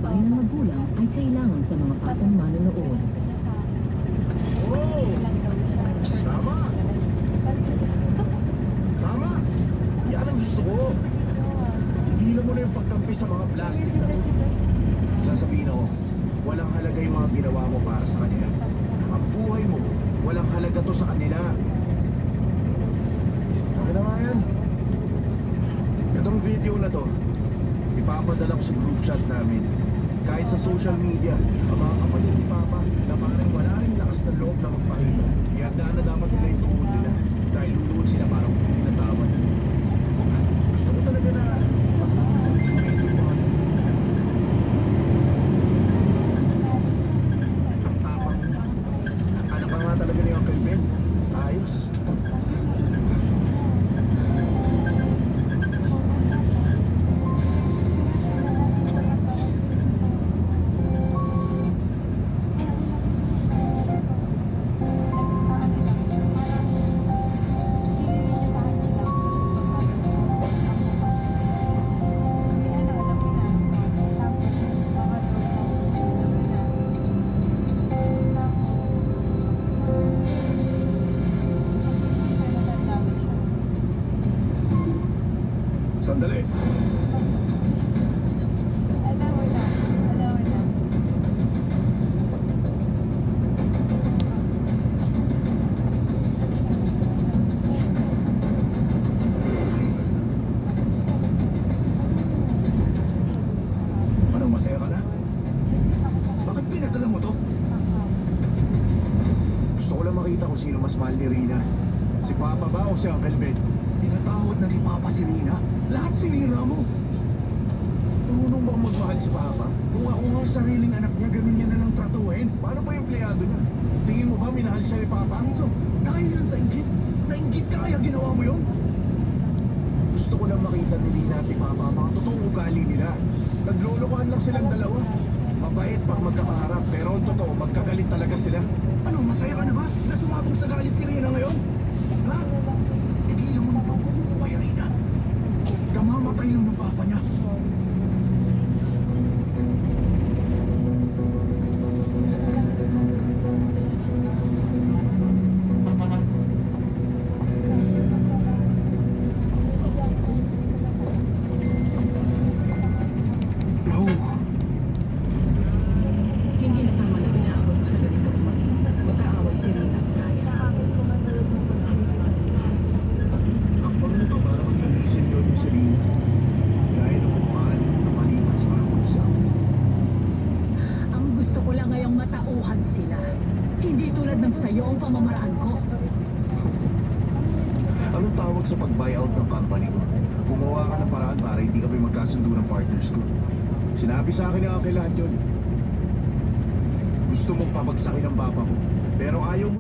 gabay ng magulang ay kailangan sa mga batang manonood. Oh! Tama! Tama! Yan ang gusto ko. Tigilan mo na yung pagkampi sa mga plastic na to. Sasabihin ako, walang halaga yung mga ginawa mo para sa kanila. Ang buhay mo, walang halaga to sa kanila. Okay na nga yan. Itong video na to, ipapadala ko sa group chat namin. Kahit sa social media, ang mga kapatid ni Papa na parang wala rin lakas ng loob na magpakita. Ihanda na dapat nila yung tuhod nila dahil luluhod sila parang hindi natawad. Gusto ko talaga na matutulog sa video mo. Ang tapang mo. Anak ka nga talaga ni Uncle Ben. Ayos. Sandali. Anong masaya ka na? Bakit pinadala mo to? Gusto ko lang makita kung sino mas mahal ni Rina. Si Papa ba o si Uncle Ben? Pinatawad na ni Papa si Rina. Lahat sinira mo. Marunong bang magmahal si Papa? Kung ako nga ang sariling anak niya, ganun niya na lang tratuhin. Paano pa yung empleyado niya? Tingin mo ba minahal siya ni Papa? So, dahil yan sa inggit? Nainggit ka kaya ginawa mo yun? Gusto ko lang makita ni Rina at ni Papa ang mga totoong ugali nila. Naglolokohan lang silang dalawa. Mabait pag magkakaharap, pero ang totoo, magkagalit talaga sila. Ano, masaya ka na ba na sumabog sa galit si Rina ngayon? Ha? Tigilan mo ng pagkukuha kay Rina. Kamamatay lang ng Papa niya. Hindi na tama na pinaabot mo sa ganitong magkaaway si Rina at Brian. Ang pagluto para mag-iisip yun yung Serena. Dahil ang mahal na palitan sa mga bulsa. Ang gusto ko lang ngayong matauhan sila. Hindi tulad ng sayo ang pamamaraan ko. Anong tawag sa pag-buyout ng company ko? Gumawa ka ng paraan para hindi kami magkasundo ng partners ko. Sinabi sa akin na akin lahat yun. Gusto mong pabagsakin ang papa ko, pero ayaw mo.